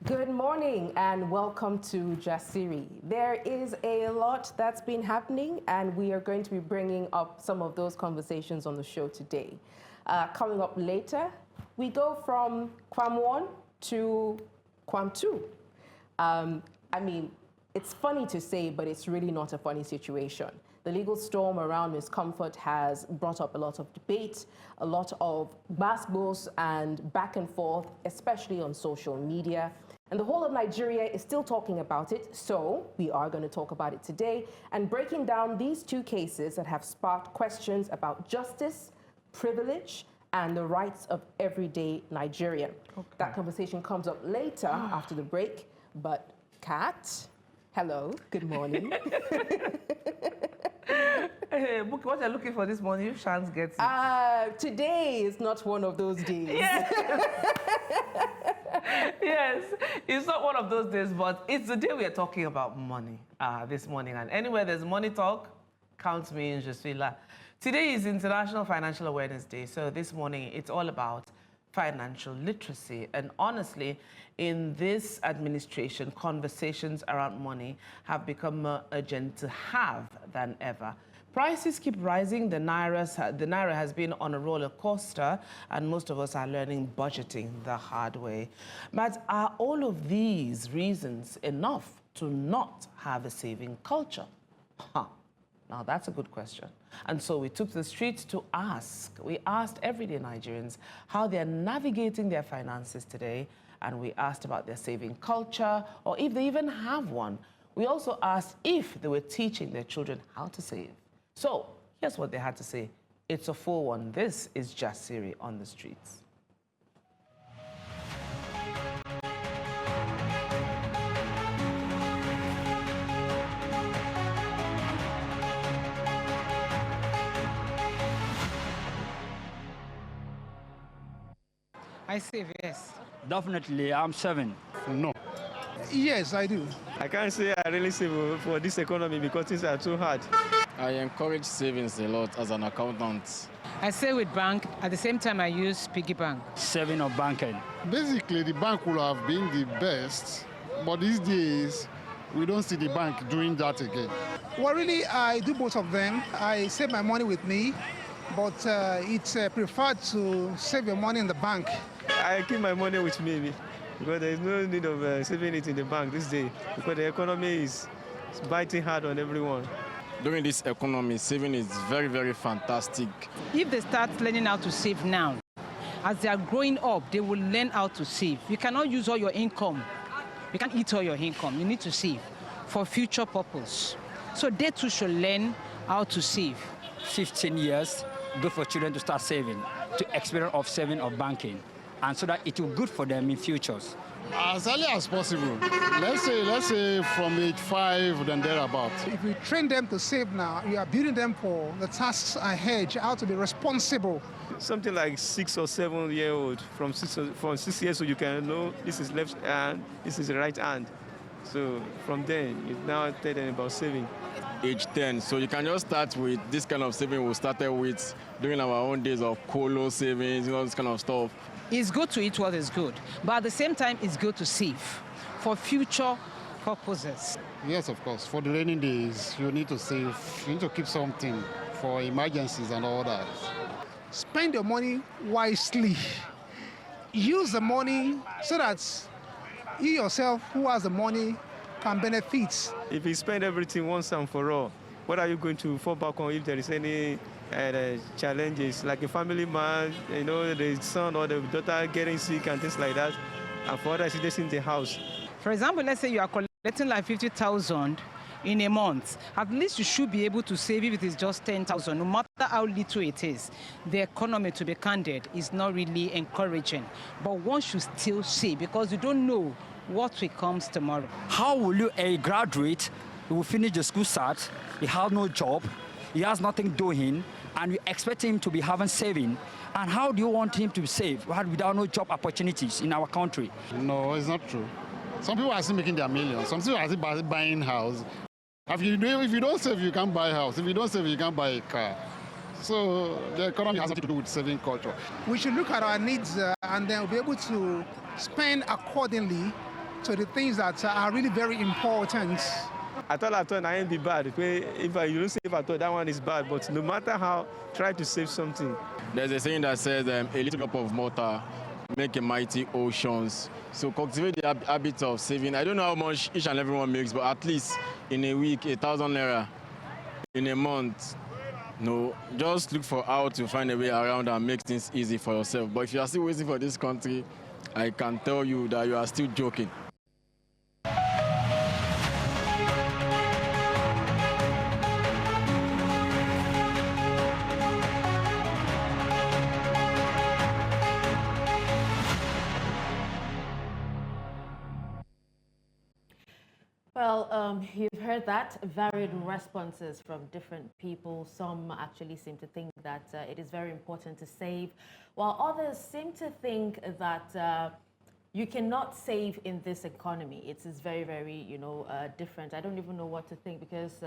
Good morning and welcome to Jasiri. There is a lot that's been happening and we are going to be bringing up some of those conversations on the show today. Coming up later, we go from KWAM 1 to KWAM 2. I mean, it's funny to say, but it's really not a funny situation. The legal storm around Ms. Comfort has brought up a lot of debate, a lot of basketballs and back and forth, especially on social media. And the whole of Nigeria is still talking about it, so we are going to talk about it today and breaking down these two cases that have sparked questions about justice, privilege, and the rights of everyday Nigerian. Okay. That conversation comes up later after the break, but Kat, hello, good morning. Hey, Buki, what you're looking for this morning, if chance gets it. Today is not one of those days. Yes. Yes, it's not one of those days, but it's the day we are talking about money this morning. And anywhere there's money talk, count me in, je suis là. Today is International Financial Awareness Day, so this morning it's all about financial literacy. And honestly, in this administration, conversations around money have become more urgent to have than ever. Prices keep rising. The Naira has been on a roller coaster, and most of us are learning budgeting the hard way. But are all of these reasons enough to not have a saving culture? Now, that's a good question. And so we took to the streets to ask. We asked everyday Nigerians how they're navigating their finances today, and we asked about their saving culture, or if they even have one. We also asked if they were teaching their children how to save. So here's what they had to say. It's a full one. This is Jasiri on the streets. I save, yes. Definitely, I'm saving. No. Yes, I do. I can't say I really save for this economy because things are too hard. I encourage savings a lot as an accountant. I save with bank. At the same time, I use piggy bank. Saving or banking. Basically, the bank would have been the best, but these days, we don't see the bank doing that again. Well, really, I do both of them. I save my money with me, but it's preferred to save your money in the bank. I keep my money with me because there is no need of saving it in the bank this day because the economy is biting hard on everyone. During this economy, saving is very, very fantastic. If they start learning how to save now, as they are growing up, they will learn how to save. You cannot use all your income. You can't eat all your income. You need to save for future purpose. So they too should learn how to save. 15 years, good for children to start saving, to experience of saving or banking, and so that it will be good for them in futures. As early as possible. Let's say from age 5 and thereabout. If you train them to save now, you are building them for the tasks ahead, how to be responsible. Something like 6 or 7 year old, from 6 years old, you can know this is left hand, this is right hand. So from then, you now tell them about saving. Age 10, so you can just start with this kind of saving we started with during our own days of colo savings, all this kind of stuff. It's good to eat what is good, but at the same time, it's good to save for future purposes. Yes, of course. For the rainy days, you need to save. You need to keep something for emergencies and all that. Spend your money wisely. Use the money so that you yourself, who has the money, can benefit. If you spend everything once and for all, what are you going to fall back on if there is any challenges, like a family man, you know, the son or the daughter getting sick and things like that, and for others, it's in the house. For example, let's say you are collecting like 50,000 in a month. At least you should be able to save if it is just 10,000, no matter how little it is. The economy, to be candid, is not really encouraging. But one should still save because you don't know what will come tomorrow. How will you, a graduate who will finish the school start, he has no job, he has nothing doing, and we expect him to be having saving? And how do you want him to save without no job opportunities in our country? No, it's not true. Some people are still making their millions. Some people are still buying house. If you don't save, you can't buy a house. If you don't save, you can't buy a car. So the economy has nothing to do with saving culture. We should look at our needs and then be able to spend accordingly to the things that are really very important. At all, I ain't be bad. If you don't save at all, that one is bad. But no matter how, try to save something. There's a saying that says a little drop of water make a mighty oceans. So cultivate the habit of saving. I don't know how much each and everyone makes, but at least in a week, 1,000 naira. In a month, no, just look for how to find a way around and make things easy for yourself. But if you are still waiting for this country, I can tell you that you are still joking. Well, you've heard that, varied responses from different people. Some actually seem to think that it is very important to save, while others seem to think that you cannot save in this economy. It is very, very, different. I don't even know what to think, because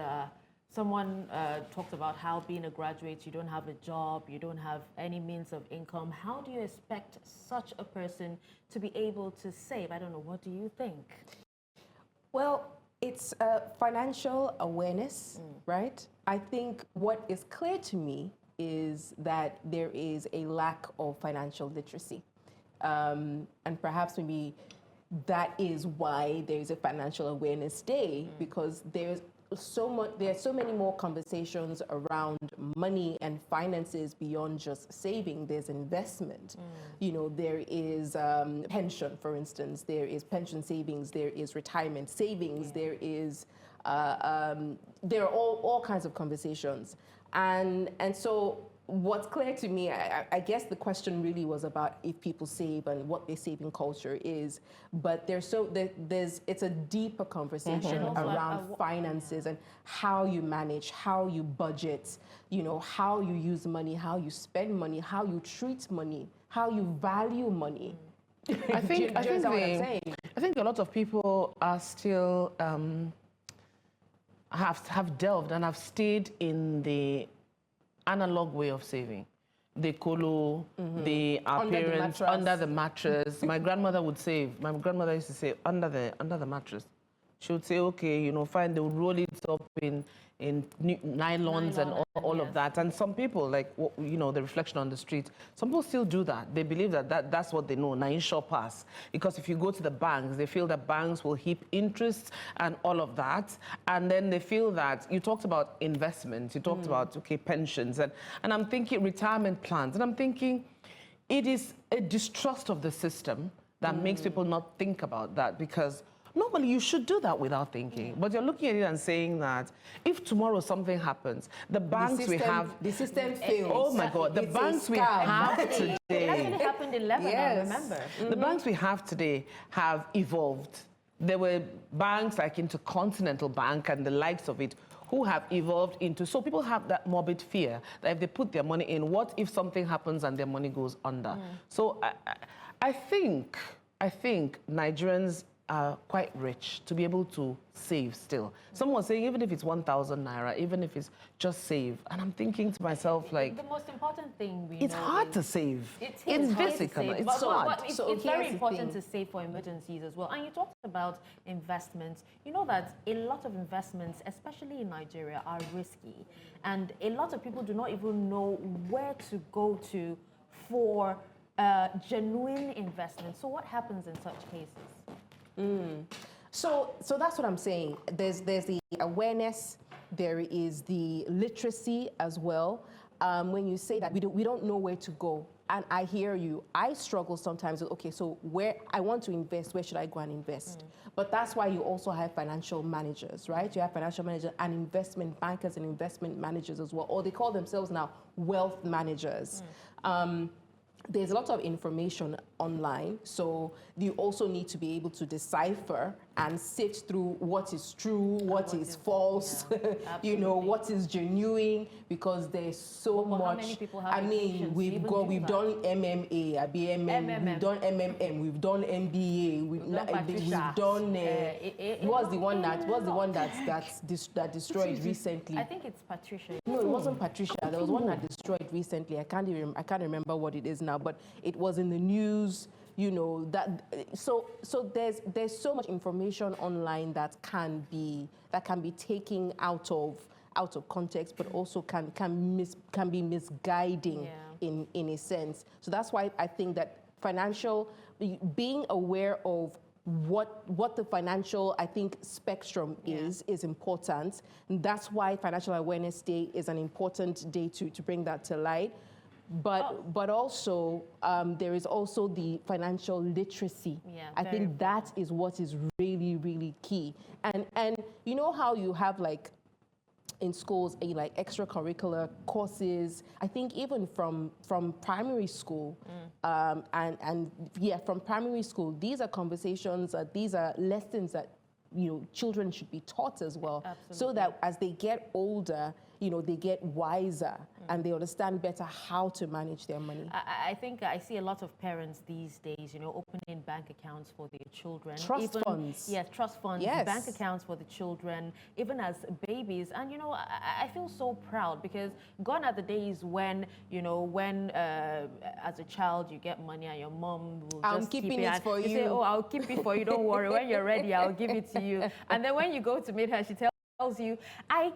someone talked about how being a graduate, you don't have a job, you don't have any means of income. How do you expect such a person to be able to save? I don't know. What do you think? Well, it's financial awareness, right? I think what is clear to me is that there is a lack of financial literacy. And perhaps maybe that is why there's a financial awareness day, because there are so many more conversations around money and finances beyond just saving. There's investment. There is pension, for instance. There is pension savings. There is retirement savings. There is there are all kinds of conversations, and so what's clear to me, I guess the question really was about if people save and what their saving culture is, but it's a deeper conversation around finances and how you manage, how you budget, how you use money, how you spend money, how you treat money, how you value money. I think a lot of people are still have delved and have stayed in the analog way of saving. The colo, the parents under the mattress. My grandmother would save. My grandmother used to say under the mattress. She would say, okay, fine. They would roll it up in nylons and all of that. And some people, like the reflection on the street, some people still do that. They believe that's what they know. Nain sure pass. Because if you go to the banks, they feel that banks will heap interest and all of that. And then they feel that you talked about investments, you talked about pensions, and I'm thinking retirement plans, and I'm thinking it is a distrust of the system that makes people not think about that, because normally, you should do that without thinking. But you're looking at it and saying that if tomorrow something happens, the banks we have... The system fails. Oh, my God. The banks we have today... It actually happened in Lebanon, I remember. The banks we have today have evolved. There were banks like Intercontinental Bank and the likes of it who have evolved into... So people have that morbid fear that if they put their money in, what if something happens and their money goes under? So I think Nigerians are quite rich to be able to save still. Someone was saying even if it's 1,000 naira, even if it's just save. And I'm thinking to myself, like... The most important thing we it's know hard to save. It's hard to save. It's hard. It's very important to save for emergencies as well. And you talked about investments. You know that a lot of investments, especially in Nigeria, are risky. And a lot of people do not even know where to go to for genuine investment. So what happens in such cases? So that's what I'm saying. There's the awareness, there is the literacy as well. When you say that we don't know where to go, and I hear you, I struggle sometimes with, okay, so where I want to invest, where should I go and invest? But that's why you also have financial managers, right? You have financial managers and investment bankers and investment managers as well, or they call themselves now wealth managers. There's a lot of information online, so you also need to be able to decipher and sift through what is true, what is false, what is genuine, because there's so much. How many people have we've done MMA, we've done MMM, we've done MBA, we've done what's the one that destroyed recently? I think it's Patricia. No, it wasn't Patricia. There was one that destroyed recently. I can't remember what it is now, but it was in the news. you know, that so there's so much information online that can be taken out of context, but also can be misguiding in a sense. So that's why I think that being aware of what the financial, I think, spectrum is important. And that's why Financial Awareness Day is an important day to bring that to light. But also, there is also the financial literacy. Yeah, I think that is what is really, really key. And you know how you have, like, in schools, like extracurricular courses, I think even from primary school, from primary school, these are conversations, these are lessons that, you know, children should be taught as well. Absolutely. So that as they get older, you know, they get wiser and they understand better how to manage their money. I think I see a lot of parents these days, you know, opening bank accounts for their children. Trust funds. Yes, trust funds, yes. Bank accounts for the children, even as babies. And, you know, I feel so proud because gone are the days when, you know, as a child you get money and your mom will just keep it for you. You say, oh, I'll keep it for you, don't worry. When you're ready, I'll give it to you. And then when you go to meet her, she tells you, I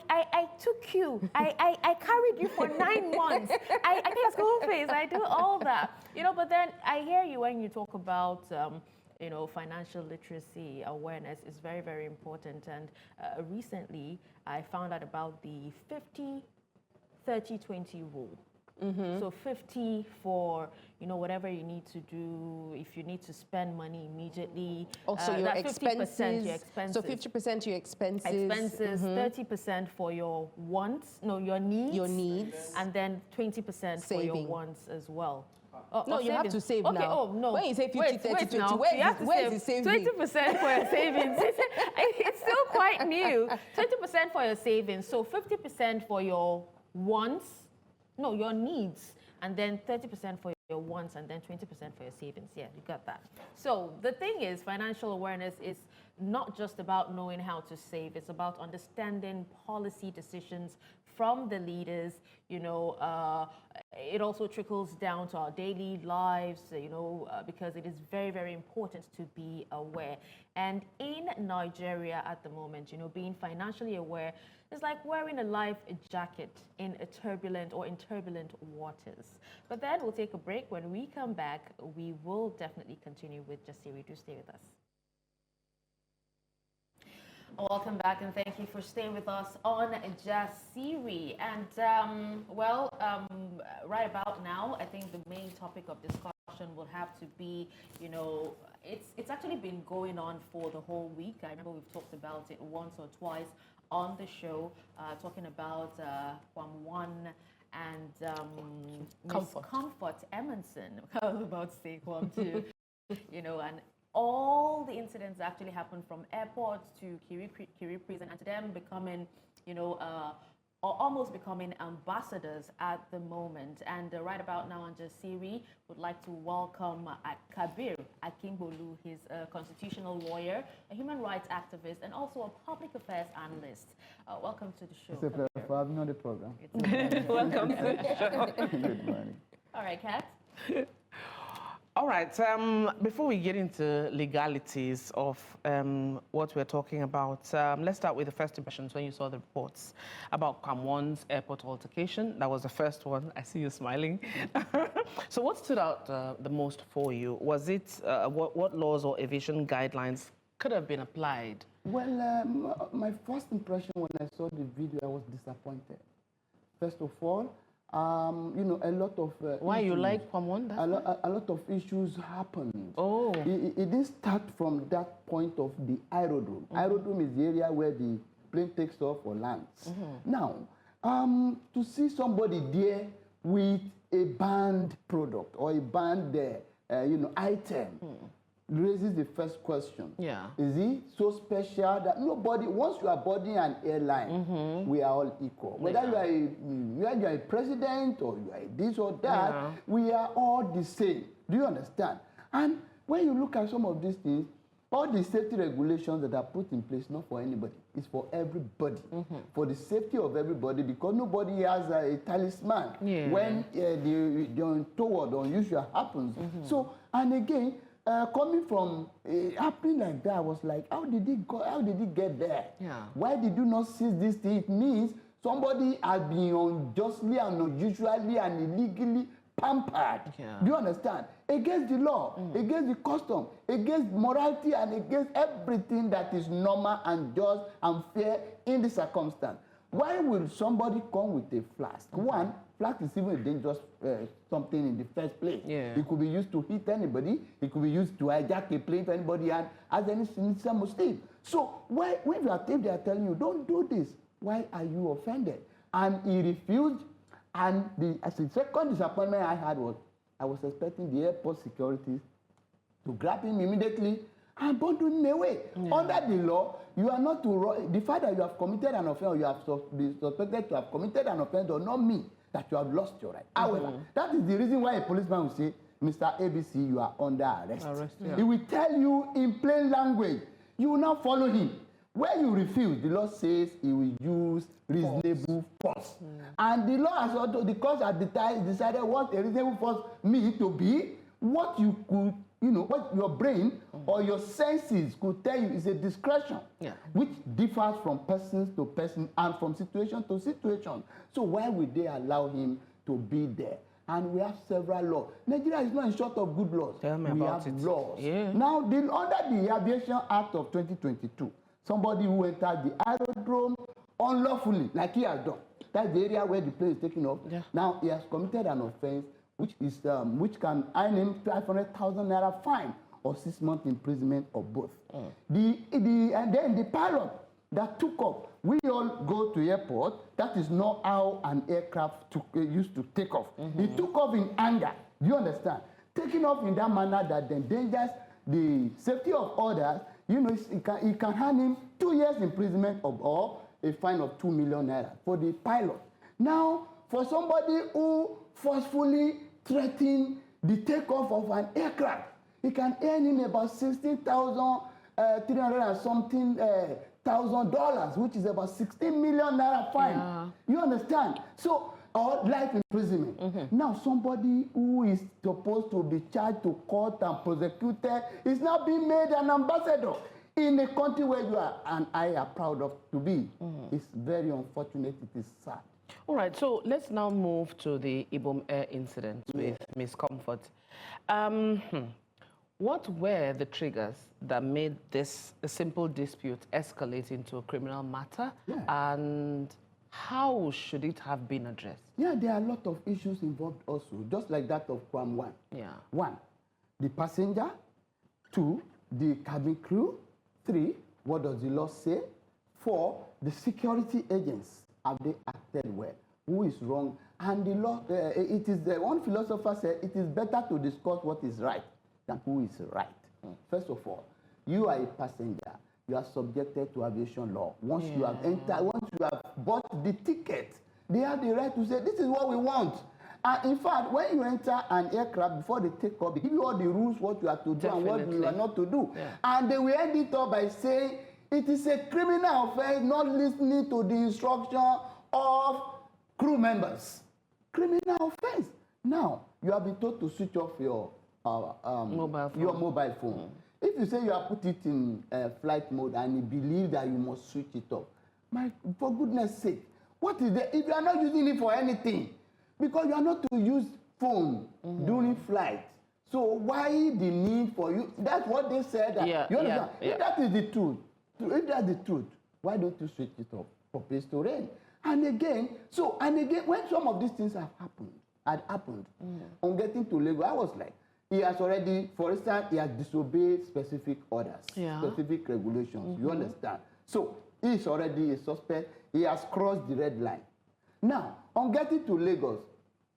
took you, I carried you for 9 months, I pay school fees, I do all that, you know. But then I hear you when you talk about, you know, financial literacy awareness is very, very important. And recently I found out about the 50-30-20 rule. So 50 for, you know, whatever you need to do. If you need to spend money immediately, also your expenses. So 50% your expenses. 30% for your wants, your needs. Your needs. And then 20% for your wants as well. No, you have to save okay, now. Oh, no. When you say 50, wait, 30, 20, now. where is the saving? 20% for your savings. It's still quite new. 20% for your savings. So 50% for your wants. No, your needs, and then 30% for your wants, and then 20% for your savings. Yeah, you got that. So the thing is, financial awareness is not just about knowing how to save. It's about understanding policy decisions from the leaders. You know, it also trickles down to our daily lives, you know, because it is very, very important to be aware. And in Nigeria at the moment, you know, being financially aware is like wearing a life jacket in turbulent waters. But then we'll take a break. When we come back, we will definitely continue with Jasiri. Do stay with us. Welcome back, and thank you for staying with us on Jasiri. And right about now, I think the main topic of discussion will have to be, you know, it's actually been going on for the whole week. I remember we've talked about it once or twice on the show, talking about KWAM 1 and Comfort Emmanson. I was about to say KWAM 2, you know, and all the incidents actually happened from airport to Kiri prison, and to them becoming, you know, or almost becoming ambassadors at the moment. And right about now on Jasiri, would like to welcome Kabir Akingbolu. He's a constitutional lawyer, a human rights activist, and also a public affairs analyst. Welcome to the show. It's a pleasure for having me on the program. Welcome to the show. Good morning. All right, Kat. All right, before we get into legalities of what we're talking about, let's start with the first impressions when you saw the reports about KWAM 1's airport altercation. That was the first one. I see you smiling. So what stood out the most for you? Was it what laws or aviation guidelines could have been applied? Well, my first impression when I saw the video, I was disappointed. First of all, you know, a lot of why issues, you like KWAM 1? A lot of issues happened. Oh, it didn't start from that point of the aerodrome. Aerodrome is the area where the plane takes off or lands. Now, to see somebody there with a banned product or a banned, you know, item raises the first question. Yeah. Is he so special that nobody, once you are boarding an airline, we are all equal. Whether you are a president or you are this or that, we are all the same. Do you understand? And when you look at some of these things, all the safety regulations that are put in place, not for anybody, it's for everybody, for the safety of everybody, because nobody has a talisman when the untoward or unusual happens. So, and again, coming from happening like that, I was like, how did he go? How did he get there? Yeah. Why did you not seize this thing? It means somebody has been unjustly and unusually and illegally pampered. Yeah. Do you understand? Against the law, against the custom, against morality, and against everything that is normal and just and fair in the circumstance. Why will somebody come with a flask? One, flask is even a dangerous something in the first place. Yeah. It could be used to hit anybody. It could be used to hijack a plane if anybody had as any sincere Muslim. So if they are telling you, don't do this, why are you offended? And he refused. And the second disappointment I had was, I was expecting the airport security to grab him immediately and bundle him away. Yeah. Under the law, you are not to, the fact that you have committed an offense or you have been suspected to have committed an offense does not mean that you have lost your right. However, that is the reason why a policeman will say, Mr. ABC, you are under arrest. Yeah. He will tell you in plain language. You will not follow him. When you refuse, the law says he will use reasonable force. And the law has also, the court has decided what a reasonable force means to be, what you could, what your brain or your senses could tell you is a discretion, which differs from person to person and from situation to situation. So why would they allow him to be there? And we have several laws. Nigeria is not in short of good laws. Tell me we about have it. laws. Yeah. Now, under the Aviation Act of 2022, somebody who entered the aerodrome unlawfully, like he has done, that's the area where the plane is taking off. Yeah. Now, he has committed an offense which can earn him 500,000 naira fine or 6 months imprisonment or both. And then the pilot that took off, we all go to airport. That is not how an aircraft used to take off. He took off in anger. Do you understand? Taking off in that manner that endangers the safety of others, it can earn him 2 years imprisonment or a fine of 2 million naira for the pilot. Now, for somebody who forcefully threatened the takeoff of an aircraft, he can earn him about $16,300 and something $1,000, which is about 16 million naira fine. Yeah. You understand? So, or life imprisonment. Now, somebody who is supposed to be charged to court and prosecuted is now being made an ambassador in a country where you are and I are proud of to be. It's very unfortunate. It is sad. All right, so let's now move to the Ibom Air incident with Ms. Comfort. What were the triggers that made this a simple dispute escalate into a criminal matter? Yeah. And how should it have been addressed? Yeah, there are a lot of issues involved also, just like that of KWAM 1. Yeah. 1, the passenger. 2, the cabin crew. 3, what does the law say? 4, the security agents. Have they acted well? Who is wrong? And the law, it is one philosopher said, it is better to discuss what is right than who is right. First of all, you are a passenger. You are subjected to aviation law. Once you have entered, once you have bought the ticket, they have the right to say, this is what we want. And in fact, when you enter an aircraft, before they take off, they give you all the rules, what you have to do and what you are not to do. Yeah. And they will end it up by saying, it is a criminal offense not listening to the instruction of crew members. Criminal offense. Now, you have been told to switch off your mobile phone. If you say you have put it in flight mode and you believe that you must switch it off, for goodness sake, what is there? If you are not using it for anything, because you are not to use phone during flight, so why the need for you? That's what they said. You understand? If that is the truth, why don't you switch it off for place to rain? And again, when some of these things had happened, on getting to Lagos, I was like, he has already, for instance, he has disobeyed specific orders, specific regulations. You understand? So he is already a suspect. He has crossed the red line. Now, on getting to Lagos,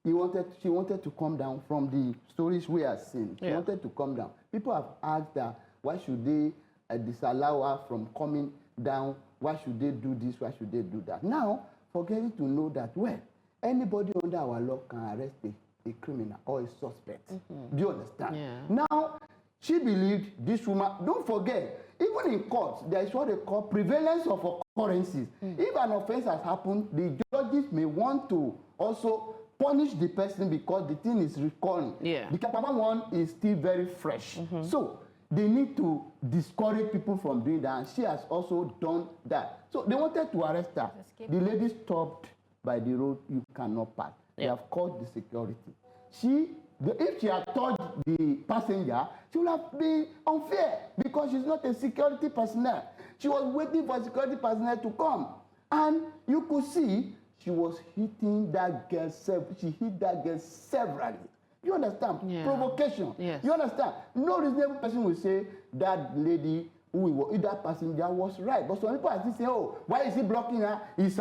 she wanted to come down from the stories we have seen. She wanted to come down. People have asked her, why should they disallow her from coming down? Why should they do this? Why should they do that? Now, forgetting to know that, well, anybody under our law can arrest a criminal or a suspect. Do you understand? Yeah. Now, she believed this woman, don't forget, even in courts, there is what they call prevalence of occurrences. If an offense has happened, the judges may want to also punish the person because the thing is recurring. Yeah. The KWAM one is still very fresh. So they need to discourage people from doing that, and she has also done that. So they wanted to arrest her. The lady stopped by the road, you cannot pass. They have called the security. If she had touched the passenger, she would have been unfair because she's not a security personnel. She was waiting for security personnel to come. And you could see she was hitting that girl. She hit that girl severally. You understand? Yeah. Provocation. Yes. You understand? No reasonable person will say that lady that passenger was right. But some people are still saying, oh, why is he blocking her? He's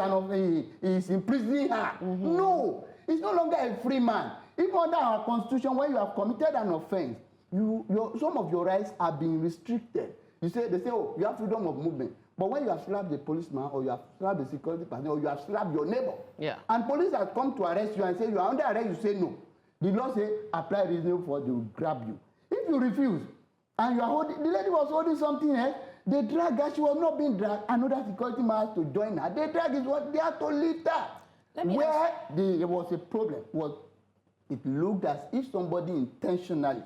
imprisoning her. No, he's no longer a free man. Even under our constitution, when you have committed an offense, some of your rights are being restricted. They say, oh, you have freedom of movement. But when you have slapped the policeman, or you have slapped the security person, or you have slapped your neighbor, and police have come to arrest you and say you are under arrest, you say no. The law say apply reasonable force, they will grab you. If you refuse, and you are holding, the lady was holding something else, they drag her, she was not being dragged, another security man has to join her. They drag is what they have to lift her. Where there was a problem was it looked as if somebody intentionally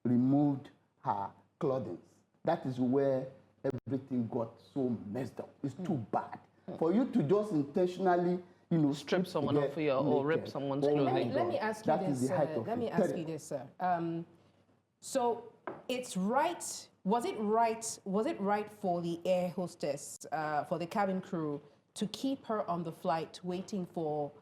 removed her clothing. That is where everything got so messed up. It's too bad. For you to just intentionally, strip someone off your or rip someone's clothing. Let me ask you this. Let me ask you this, sir. So it's right. Was it right for the air hostess, for the cabin crew, to keep her on the flight waiting for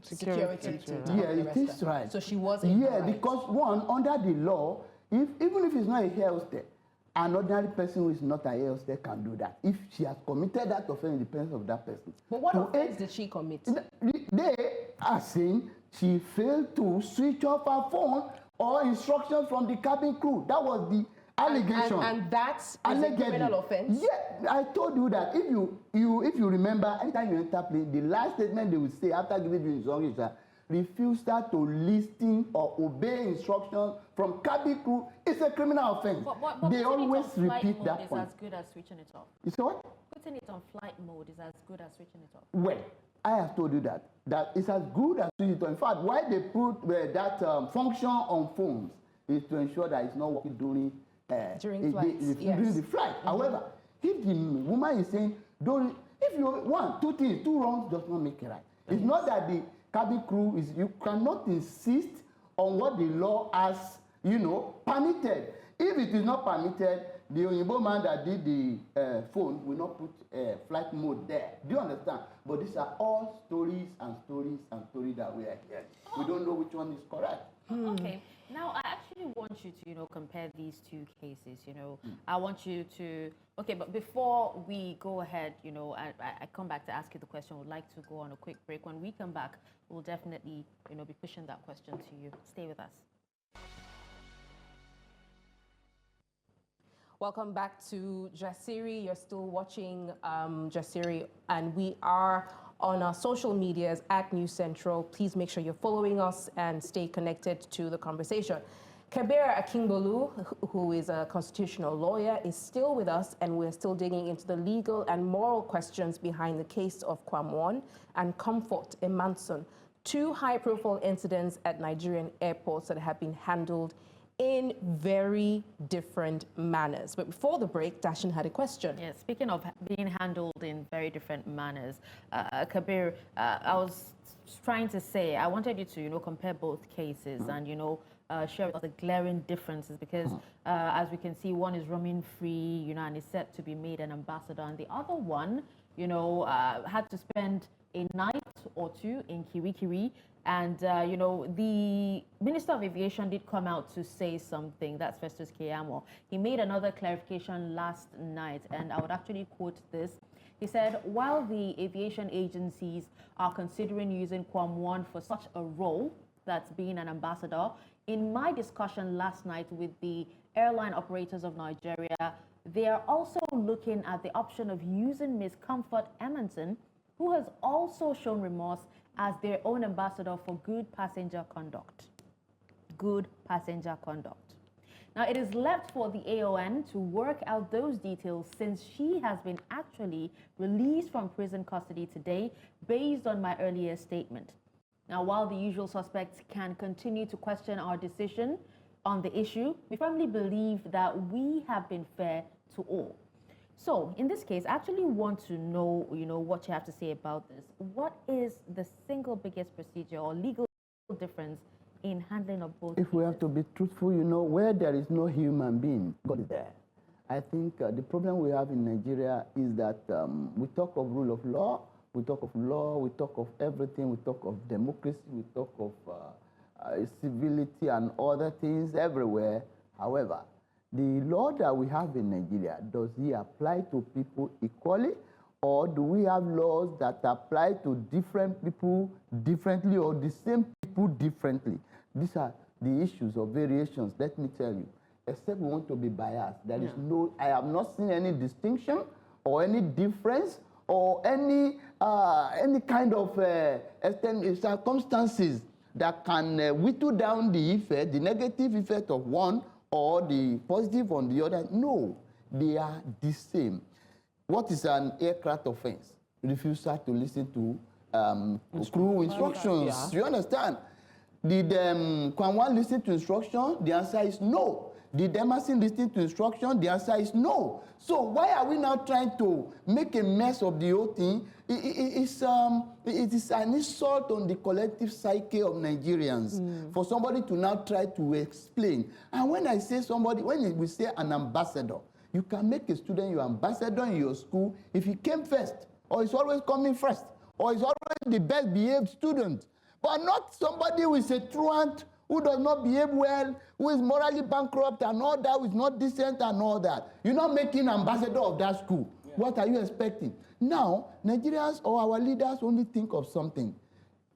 security to yeah, it is right. So she wasn't. Yeah, because one, under the law, even if it's not a air hostess, an ordinary person who is not a air hostess can do that. If she has committed that offense in the presence of that person. But what offense did she commit? They are saying she failed to switch off her phone or instructions from the cabin crew. That was the allegation. And that's a criminal offense? Yeah, I told you that if you remember, anytime you enter plane, the last statement they will say after giving you instructions is that refusal to listen or obey instructions from cabin crew is a criminal offense. But they always repeat that point. Is as good as switching it off. You say what? Putting it on flight mode is as good as switching it off. Well, I have told you that it's as good as switching it off. In fact, why they put that function on phones is to ensure that it's not working during the flight. However, if the woman is saying, two wrongs does not make it right. It's not that the cabin crew you cannot insist on what the law has, permitted. If it is not permitted, the Oyinbo man that did the phone will not put flight mode there. Do you understand? But these are all stories and stories and stories that we are hearing. We don't know which one is correct. Okay. Now, I actually want you to, compare these two cases, I want you to, but before we go ahead, I come back to ask you the question. I would like to go on a quick break. When we come back, we'll definitely, be pushing that question to you. Stay with us. Welcome back to Jasiri. You're still watching Jasiri, and we are on our social medias at News Central. Please make sure you're following us and stay connected to the conversation. Kabir Akingbolu, who is a constitutional lawyer, is still with us, and we're still digging into the legal and moral questions behind the case of KWAM 1 and Comfort Emmanson, two high-profile incidents at Nigerian airports that have been handled in very different manners. But before the break, Dashin had a question. Yeah, speaking of being handled in very different manners, Kabir, I was trying to say, I wanted you to, compare both cases and, share with us the glaring differences because, as we can see, one is roaming free, and is set to be made an ambassador, and the other one, had to spend a night or two in Kirikiri. And, the Minister of Aviation did come out to say something. That's Festus Keyamo. He made another clarification last night, and I would actually quote this. He said, while the aviation agencies are considering using KWAM 1 for such a role, that's being an ambassador, in my discussion last night with the airline operators of Nigeria, they are also looking at the option of using Ms. Comfort Emmanson, who has also shown remorse, as their own ambassador for good passenger conduct. Good passenger conduct. Now, it is left for the AON to work out those details since she has been actually released from prison custody today based on my earlier statement. Now, while the usual suspects can continue to question our decision on the issue, we firmly believe that we have been fair to all. So, in this case, I actually want to know, what you have to say about this. What is the single biggest procedure or legal difference in handling of both? If we have to be truthful, where there is no human being, God is there. I think the problem we have in Nigeria is that we talk of rule of law, we talk of everything, we talk of democracy, we talk of civility and other things everywhere. However, the law that we have in Nigeria, does it apply to people equally? Or do we have laws that apply to different people differently or the same people differently? These are the issues or variations, let me tell you. Except we want to be biased. I have not seen any distinction or any difference or any kind of circumstances that can whittle down the effect, the negative effect of one or the positive on the other. No, they are the same. What is an aircraft offense? Refusal to listen to crew instructions. Yeah. You understand? Did KWAM listen to instruction? The answer is no. Did Emmanson listen to instruction? The answer is no. So why are we now trying to make a mess of the whole thing? It is an insult on the collective psyche of Nigerians for somebody to now try to explain. And when I say somebody, when we say an ambassador, you can make a student your ambassador in your school if he came first, or he's always coming first, or he's always the best behaved student, but not somebody who is a truant, who does not behave well, who is morally bankrupt and all that, who is not decent and all that. You're not making ambassador of that school. Yeah. What are you expecting? Now, Nigerians or our leaders only think of something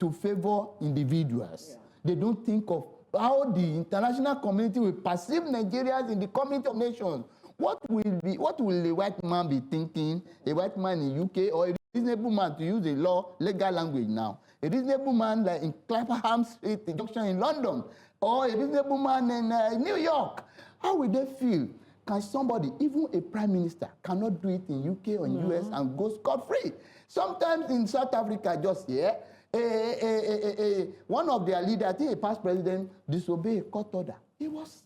to favor individuals. Yeah. They don't think of how the international community will perceive Nigerians in the community of nations. What will a white man be thinking, a white man in UK, or a reasonable man, to use a legal language now, a reasonable man like in Clapham Street Junction in London, or a reasonable man in New York? How will they feel? Can somebody, even a prime minister, cannot do it in UK or in US and go scot-free? Sometimes in South Africa, just here, one of their leaders, I think a past president, disobeyed a court order. He was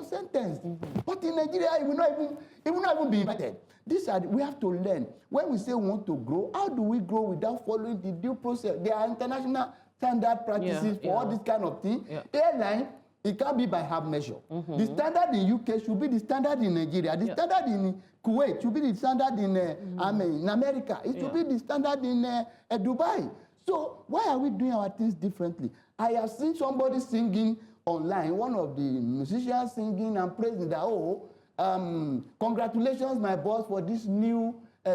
sentenced. But in Nigeria, he will not even be invited. We have to learn. When we say we want to grow, how do we grow without following the due process? There are international standard practices for all this kind of thing. Yeah. Airline, it can't be by half measure. The standard in UK should be the standard in Nigeria. The standard in Kuwait should be the standard in America. It should be the standard in Dubai. So why are we doing our things differently? I have seen somebody singing online, one of the musicians singing and praising that, congratulations, my boss, for this new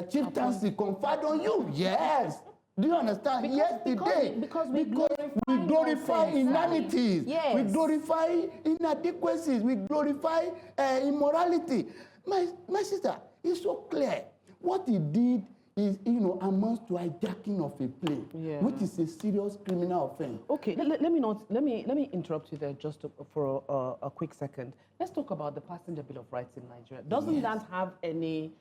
chieftaincy conferred on you. Yes. Do you understand? Because we glorify inanities. Yes. We glorify inadequacies. We glorify immorality. My sister, it's so clear. What he did is, amounts to hijacking of a plane, which is a serious criminal offense. Okay, let me interrupt you there just for a quick second. Let's talk about the Passenger Bill of Rights in Nigeria. Doesn't that have any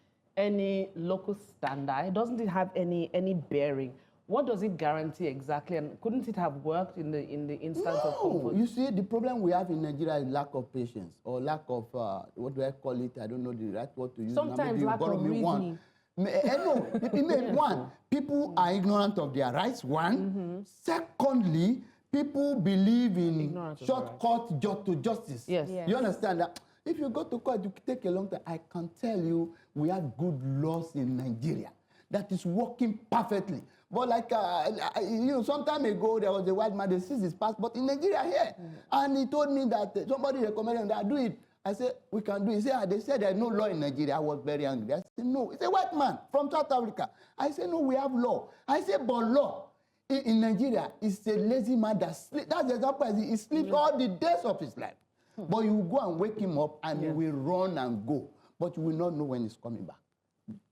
local standard? Doesn't it have any bearing? What does it guarantee exactly? And couldn't it have worked in the instance of comfort? You see, the problem we have in Nigeria is lack of patience, or lack of what do I call it? I don't know the right word to use. Sometimes lack of reasoning. One, people are ignorant of their rights, one. Secondly, people believe in shortcut to justice. Yes. You understand that? If you go to court, you take a long time. I can tell you, we have good laws in Nigeria that is working perfectly. But like, some time ago, there was a white man, they seized his passport in Nigeria here. And he told me that somebody recommended that I do it. I said, we can do it. He said, they said there's no law in Nigeria. I was very angry. I said, no. It's a white man from South Africa. I said, no, we have law. I said, but law in Nigeria is a lazy man that sleeps. That's the example. He sleeps all the days of his life. But you go and wake him up and he will run and go. But you will not know when he's coming back.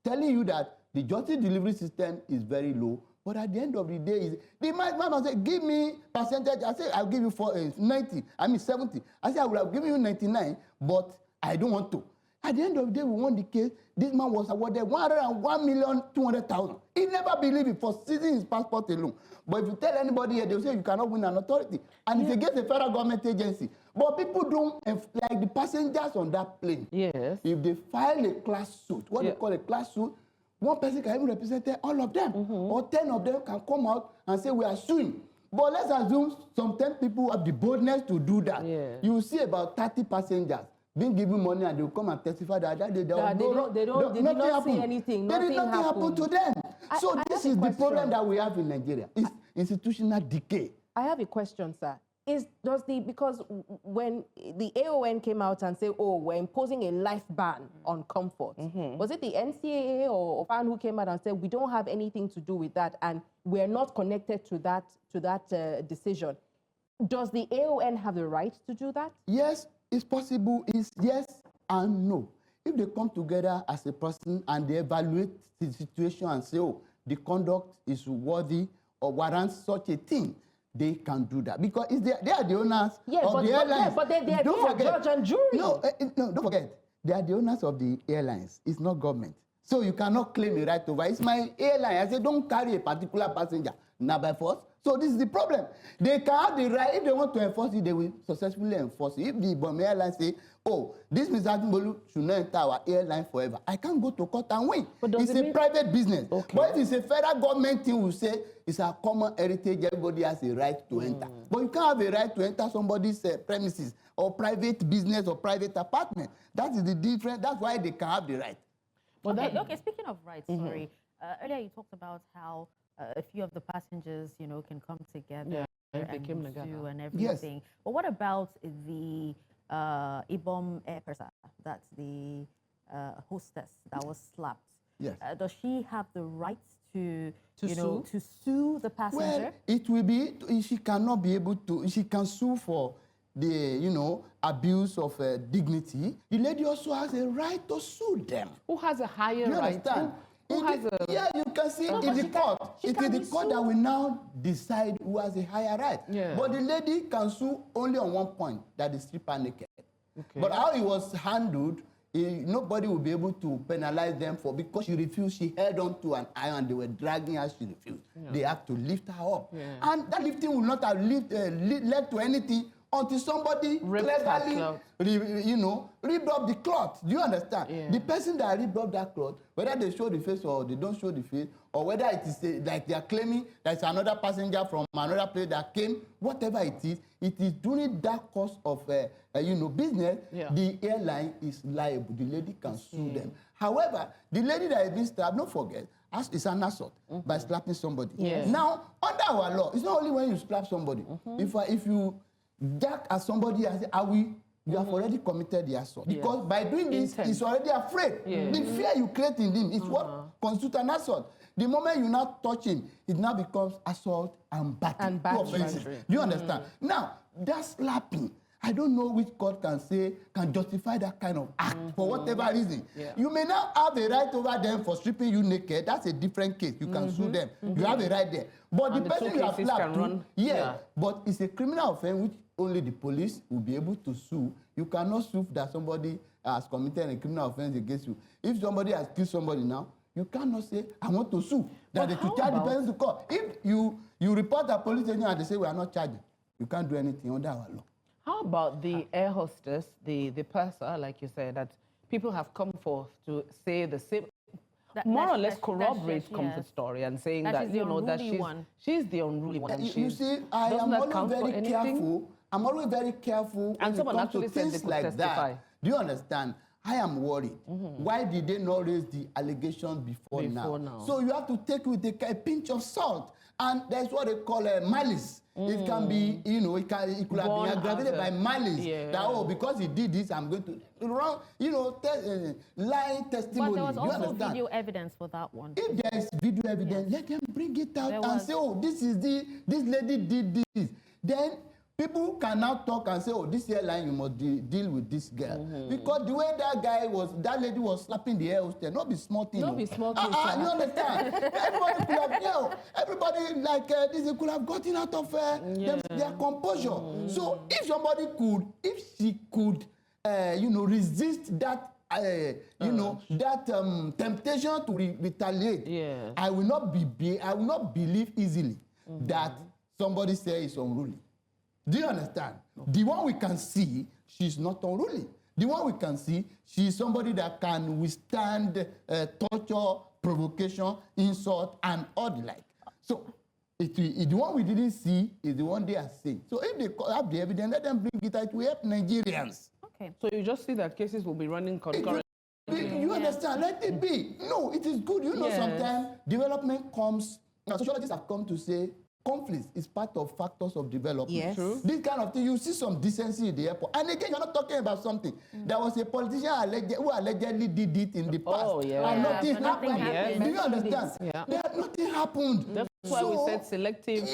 Telling you that the justice delivery system is very low. But at the end of the day, the man will say, give me percentage. I say, I'll give you 70. I said, I will have given you 99, but I don't want to. At the end of the day, we won the case. This man was awarded 101,200,000. He never believed it for seizing his passport alone. But if you tell anybody here, they'll say you cannot win an authority. And it's against the federal government agency. But people don't, like the passengers on that plane. Yes. If they file a class suit, what they call a class suit, one person can even represent all of them. Or 10 of them can come out and say, we are suing. But let's assume some 10 people have the boldness to do that. Yeah. You will see about 30 passengers being given money and they will come and testify that they did not see anything. Nothing happened to them. So this is the problem that we have in Nigeria. It's institutional decay. I have a question, sir. Because when the AON came out and said, oh, we're imposing a life ban on comfort, was it the NCAA or FAN who came out and said, we don't have anything to do with that and we're not connected to that decision? Does the AON have the right to do that? Yes, it's possible. It's yes and no. If they come together as a person and they evaluate the situation and say, oh, the conduct is worthy or warrants such a thing, they can do that because they are the owners of the airlines. But they are judge and jury. No, don't forget. They are the owners of the airlines. It's not government. So you cannot claim a right over. It's my airline. I say don't carry a particular passenger, not by force. So this is the problem. They can have the right. If they want to enforce it, they will successfully enforce it. If the Bomber airline say, oh, this Mr. Akingbolu should not enter our airline forever, I can't go to court and win. It's a private business. Okay. But if it's a federal government thing, we say it's a common heritage, everybody has a right to enter. But you can't have a right to enter somebody's premises or private business or private apartment. That is the difference. That's why they can have the right. Okay, speaking of rights, sorry. Earlier you talked about how a few of the passengers, can come together and everything. Yes. But what about the Ibom Airpersa? That's the hostess that was slapped. Yes. Does she have the right to sue the passenger? Well, it will be, she cannot be able to, she can sue for the, abuse of dignity. The lady also has a right to sue them. Who has a higher right? Yeah, you can see in the court. It is the court that will now decide who has a higher right. Yeah. But the lady can sue only on one point, that is stripper naked. Okay. But how it was handled, nobody will be able to penalize them for, because she refused. She held on to an iron. They were dragging her. She refused. Yeah. They have to lift her up. Yeah. And that lifting will not have led to anything until somebody cleverly, ripped up the cloth. Do you understand? Yeah. The person that ripped up that cloth, whether they show the face or they don't show the face, or whether it is like they are claiming that it's another passenger from another place that came, whatever it is during that course of business, the airline is liable. The lady can sue them. However, the lady that has been stabbed, don't forget, it's an assault by slapping somebody. Yeah. Now, under our law, it's not only when you slap somebody. If you jack at somebody and say, you have already committed the assault. Because by doing this, he's already afraid. Yeah. The fear you create in him is what constitutes an assault. The moment you now touch him, it now becomes assault and battery. Do you understand? Now, that slapping, I don't know which court can justify that kind of act for whatever reason. Yeah. You may now have a right over them for stripping you naked. That's a different case. You can sue them. You have a right there. But the person you have slapped but it's a criminal offense which only the police will be able to sue. You cannot sue that somebody has committed a criminal offense against you. If somebody has killed somebody now, you cannot say, I want to sue. That they to charge the person to court. If you report a police station and they say, we are not charging, you can't do anything under our law. How about the air hostess, the purser, like you said, that people have come forth to say the same, more or less corroborate Comfort's story and saying that she's the unruly one. You see, I am always very careful. I'm always very careful when it comes to things like that. Do you understand? I am worried. Why did they not raise the allegations before now? So you have to take with a pinch of salt. And that's what they call malice. It can be, it could have been aggravated by malice. Yeah. That, because he did this, I'm going to wrong, lying testimony. But there was also video evidence for that one. If there is video evidence, let them bring it out and say, this lady did this. Then people can now talk and say, this airline, you must deal with this girl. Because the way that lady was slapping the air hostess, not be small thing. Not be small thing. You understand? Everybody could have, everybody like this, could have gotten out of their composure. So if somebody could, if she could, resist that you know, that temptation to retaliate. I will not believe easily that somebody says it's unruly. Do you understand? The one we can see, she's not unruly. The one we can see, she's somebody that can withstand torture, provocation, insult, and all the like. So the one we didn't see is the one they are saying. So if they have the evidence, let them bring it out. We help Nigerians. Okay. So you just see that cases will be running concurrently. You understand? Let it be. No, it is good. You know, sometimes development comes, sociologists have come to say, conflict is part of factors of development. Yes. True. This kind of thing, you see some decency in the airport. And again, you're not talking about something. There was a politician who allegedly did it in the past. Oh, yeah. And nothing nothing happened. happened. Do you understand? Yeah. Nothing happened. That's why we said selective.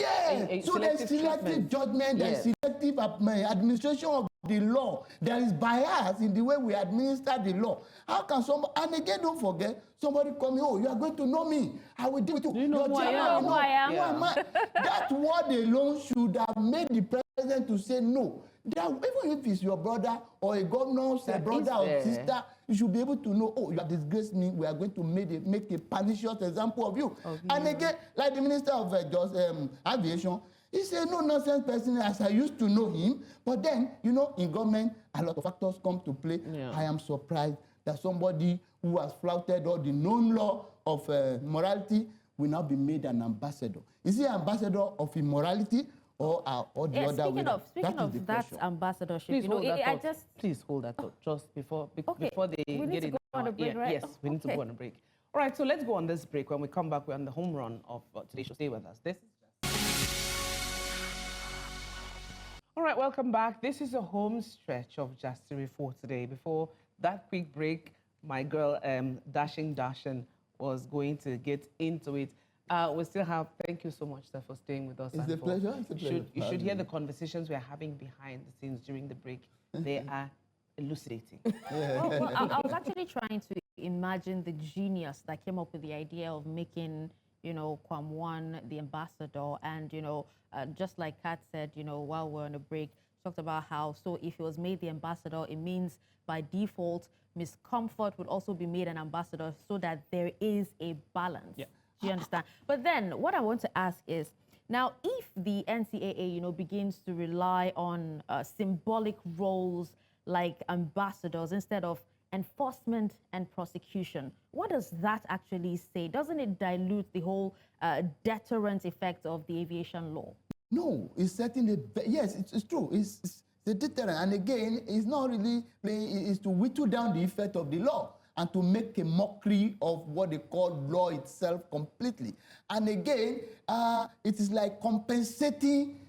So there's selective judgment, there's selective administration of the law. There is bias in the way we administer the law. How can somebody, and again, don't forget, somebody come here, oh, you are going to know me. I will deal with you. Do you know who I am? Who I am? Who am I? That word alone should have made the president to say no. That, even if it's your brother or a governor's brother or sister, you should be able to know, oh, you have disgraced me. We are going to make a pernicious example of you. And again, like the Minister of Aviation, he's a no-nonsense person as I used to know him. But then, you know, in government, a lot of factors come to play. I am surprised that somebody who has flouted all the known law of morality will now be made an ambassador. Is he an ambassador of immorality or the other way? Speaking of that ambassadorship, Please you know, hold that I thought. just... Please hold that thought just before they we need get to it. go on a break, right? Yes, we need to go on a break. All right, so let's go on this break. When we come back, we're on the home run of today's show. Stay with us. This is all right, welcome back. This is a home stretch of Jastiri for today. Before that quick break, my girl Dashing was going to get into it. We still have, thank you so much, sir, for staying with us. It's a pleasure. It's a pleasure. You should hear the conversations we are having behind the scenes during the break. They are elucidating. Well, I was actually trying to imagine the genius that came up with the idea of making, you know, KWAM the ambassador. And, you know, just like Kat said, you know, while we're on a break, talked about how, so if he was made the ambassador, it means by default, Miss Comfort would also be made an ambassador so that there is a balance. Yeah. Do you understand? But then what I want to ask is, now, if the NCAA, you know, begins to rely on symbolic roles like ambassadors instead of enforcement and prosecution, what does that actually say? Doesn't it dilute the whole deterrent effect of the aviation law? No, it's certainly, yes, it's true. It's a deterrent. And again, it's not really playing, it's to whittle down the effect of the law and to make a mockery of what they call law itself completely. And again, it is like compensating,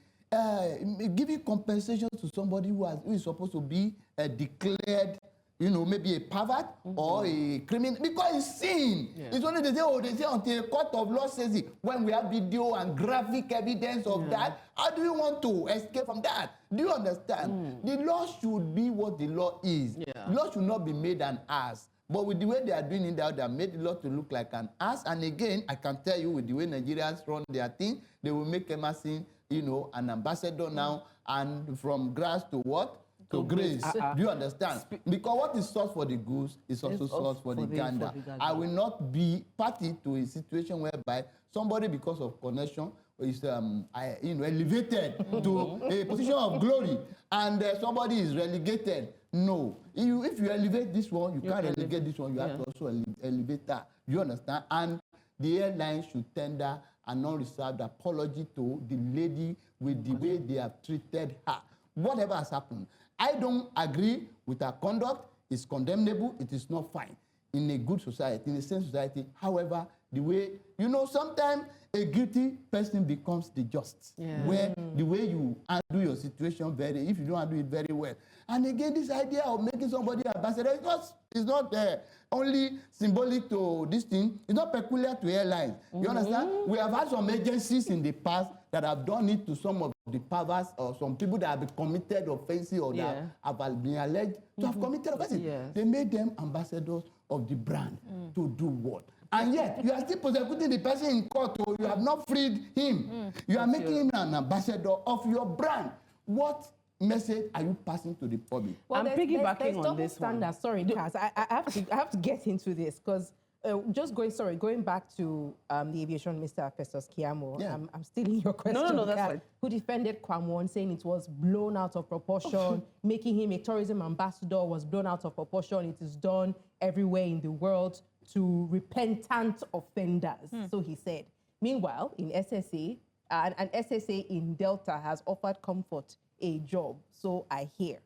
giving compensation to somebody who is supposed to be declared, you know, maybe a pervert or a criminal, because it's sin. It's only they say until a court of law says it. When we have video and graphic evidence of that, how do you want to escape from that? Do you understand? The law should be what the law is. The law should not be made an ass. But with the way they are doing it now, they have made the law to look like an ass. And again, I can tell you with the way Nigerians run their thing, they will make Emmanson, you know, an ambassador now, and from grass to what? To grace. Do you understand? Because what is sauce for the goose is also sauce for the gander. I will not be party to a situation whereby somebody, because of connection, is elevated to a position of glory, and somebody is relegated. No. If you elevate this one, you can't relegate this one. You have to also elevate that. You understand? And the airline should tender an unreserved apology to the lady with the way they have treated her. Whatever has happened. I don't agree with her conduct. It's condemnable. It is not fine in a good society, in a sane society. However, the way, you know, sometimes a guilty person becomes the just, where the way you handle your situation if you don't handle it very well. And again, this idea of making somebody ambassador is not only symbolic to this thing. It's not peculiar to airlines. You understand? We have had some agencies in the past that have done it to some of the perverts or some people that have been committed offenses or that have been alleged to have committed offenses. They made them ambassadors of the brand to do what? And yet, you are still prosecuting the person in court, or you have not freed him. You are making him an ambassador of your brand. What message are you passing to the public? I'm piggybacking there's on double this one. standards. Sorry, Kaz, I have to get into this because going back to the aviation minister, Festus Keyamo. Yeah. I'm stealing your question. No, that's Kaz, fine. who defended KWAM, saying it was blown out of proportion, making him a tourism ambassador was blown out of proportion. It is done everywhere in the world to repentant offenders. So he said. Meanwhile, in SSA, an SSA in Delta has offered Comfort a job. So I hear.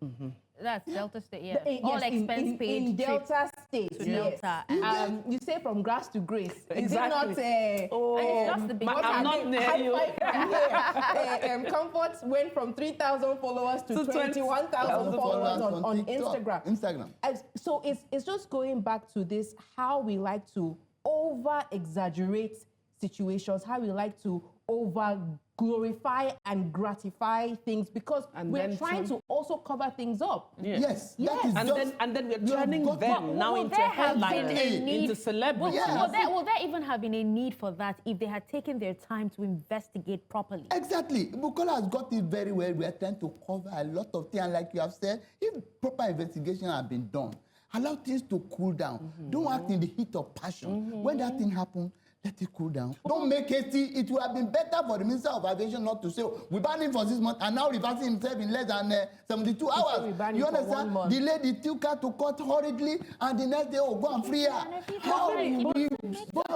That's Delta State, yeah. Yes, All expense paid in trip Delta State. to Yes. Delta. You say from grass to grace. Exactly. Is it not, And it's just the beginning. I'm not near you. Comfort went from 3,000 followers to 21,000 followers on TikTok, Instagram. So it's just going back to this, how we like to over-exaggerate situations, how we like to over-glorify and gratify things because we're trying to also cover things up. Yes. Yes. That is And just, then we're you have turning got them to- now Will into there have headliners, been a need- into celebrities. Will there even have been a need for that if they had taken their time to investigate properly? Exactly. Bukola has got it very well. We are trying to cover a lot of things. And like you have said, if proper investigation has been done, allow things to cool down. Don't act in the heat of passion. When that thing happens, let it cool down. Don't make hasty. It would have been better for the Minister of Aviation not to say, oh, we banned him for 6 months and now reversing himself in less than 72 hours. You understand? The lady took her to court hurriedly and the next day, oh, go and free her. How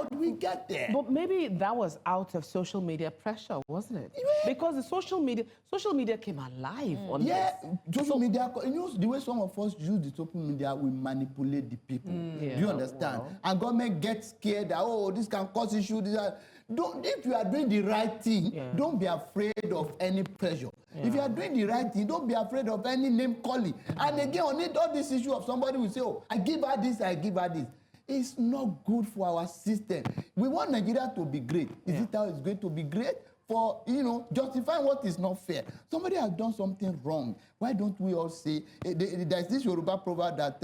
do we get there? But maybe that was out of social media pressure, wasn't it? Because the social media came alive on Yeah, this. social media, you know, the way some of us use the social media, we manipulate the people. Do you understand? And government gets scared that, oh, this can cause issue. If you are doing the right thing, don't be afraid of any pressure. If you are doing the right thing, don't be afraid of any name calling. And again, on it, all this issue of somebody will say, oh, I give her this, I give her this. It's not good for our system. We want Nigeria to be great. Is it how it's going to be great? For, you know, justifying what is not fair. Somebody has done something wrong. Why don't we all say, there's this Yoruba proverb that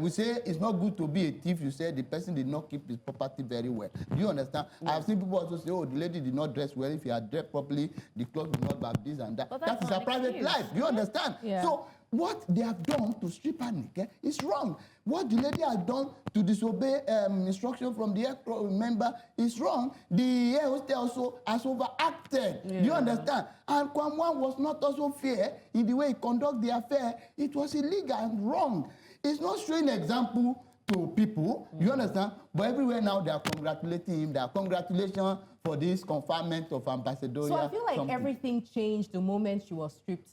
we say it's not good to be a thief. You say the person did not keep his property very well. Do you understand? I've seen people also say, oh, the lady did not dress well. If you had dressed properly, the clothes would not have this and that. That is her private life. Do you understand? So what they have done to strip her naked is wrong. What the lady has done to disobey instruction from the aircraft member is wrong. The air hostess also has overacted. Do you understand? And KWAM was not also fair in the way he conducted the affair. It was illegal and wrong. It's not showing example to people. You understand? But everywhere now they are congratulating him. They are congratulations for this confinement of ambassadorial. So I feel like something. everything changed the moment she was stripped.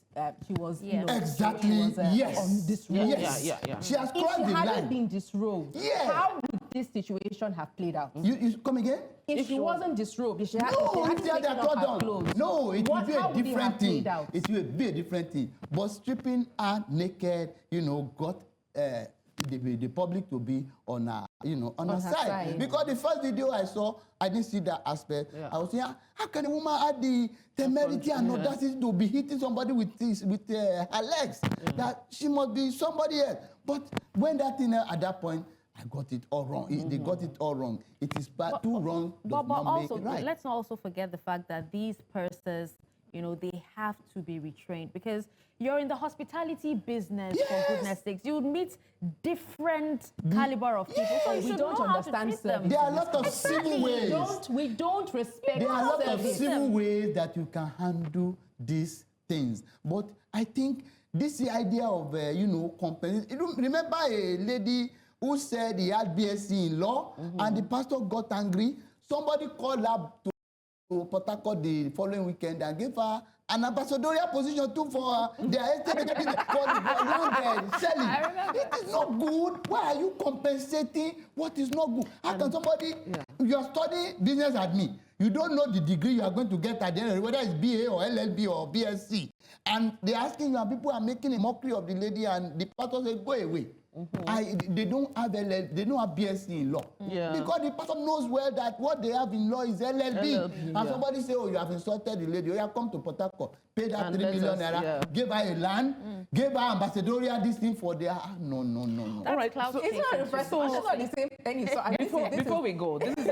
She was exactly she was, yes. disrobed. Yes. She has If crossed she the hadn't line. been disrobed, how would this situation have played out? You come again? If she wasn't disrobed, if she had, no, if she had taken off her clothes, no, it would be a different thing. It will be a different thing. But stripping her naked, you know, got the public to be on her, you know, on her side. Because the first video I saw, I didn't see that aspect. I was saying, how can a woman have the temerity and audacity to be hitting somebody with her legs? That she must be somebody else. But when that thing at that point, I got it all wrong. They got it all wrong. It is bad, too wrong. But also, make it right. let's not also forget the fact that these persons, you know, they have to be retrained because you're in the hospitality business, for goodness sakes. You would meet different caliber of people, so you we should don't know understand how to treat them. service. There are a lot of civil ways. We don't respect There are a lot of service. civil ways that you can handle these things. But I think this idea of, you know, compensation. Remember a lady who said he had BSc in law and the pastor got angry. Somebody called her to Port Harcourt the following weekend and gave her an ambassadorial position too for their estate business for the land selling. It is not good. Why are you compensating what is not good? How can somebody, you are studying business admin, you don't know the degree you are going to get at the end, whether it's BA or LLB or BSc, and they're asking you and people are making a mockery of the lady and the pastor says, go away. They don't have BSc in law. Because the person knows well that what they have in law is LLB. And somebody say, oh, you have insulted the lady. Oh, yeah, come to Port Harcourt, pay that 3 million naira, give her a land, give her ambassadorial this thing for their. No. All right, so It's not impressive. It's not the same penny. So before we go, this is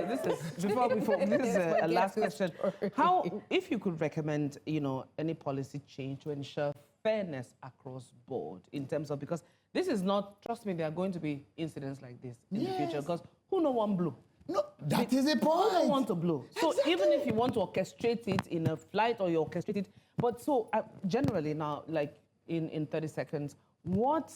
a last question. How, if you could recommend, you know, any policy change to ensure fairness across board in terms of, because this is not, trust me, there are going to be incidents like this in the future, because who no one blow? No, that is the point. Who don't want to blow? So Exactly. even if you want to orchestrate it in a flight or you orchestrate it, but so generally now, like in 30 seconds, what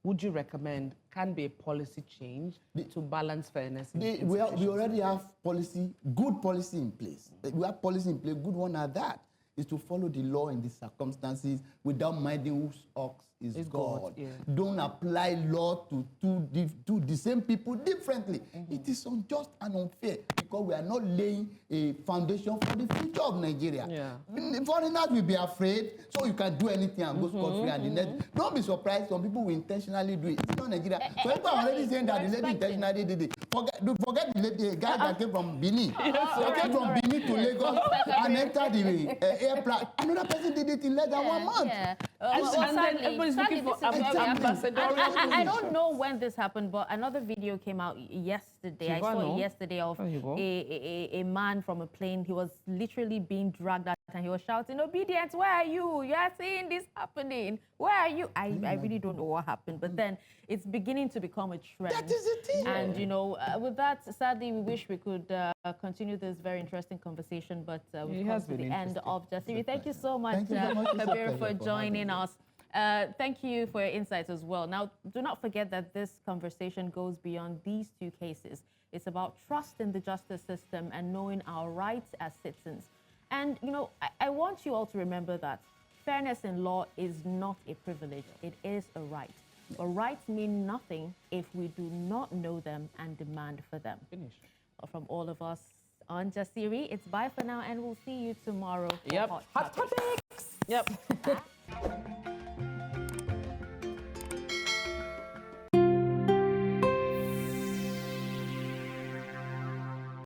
would you recommend can be a policy change to balance fairness? We already have policy, good policy in place. We have policy in place, good one at that, is to follow the law in these circumstances without minding whose ox is God. Yeah. Don't apply law to the same people differently. It is unjust and unfair because we are not laying a foundation for the future of Nigeria. Yeah. Foreigners will be afraid, so you can do anything and go scot-free and the next. Don't be surprised, some people will intentionally do it. It's not Nigeria. So people are already saying that the lady intentionally did it. Forget the lady, the guy that came from Benin. Came from Benin to Lagos and entered the airplane. Another person did it in less than 1 month. Yeah. And then everybody's looking for ambassadorial I don't know when this happened, but another video came out yesterday. I saw it yesterday of a man from a plane. He was literally being dragged out and he was shouting, "Obedience, where are you? You are seeing this happening. Where are you?" I really don't know what happened, but then it's beginning to become a trend. That is the thing. And, with that, sadly, we wish we could continue this very interesting conversation, but we've come to the end of Jasiri. Thank you so much, Kabir, for joining us. Thank you for your insights as well. Now, do not forget that this conversation goes beyond these two cases. It's about trust in the justice system and knowing our rights as citizens. And, I want you all to remember that fairness in law is not a privilege. It is a right. But rights mean nothing if we do not know them and demand for them. Finish. From all of us on Jasiri, it's bye for now, and we'll see you tomorrow. For Yep. Hot Hot topics. Yep.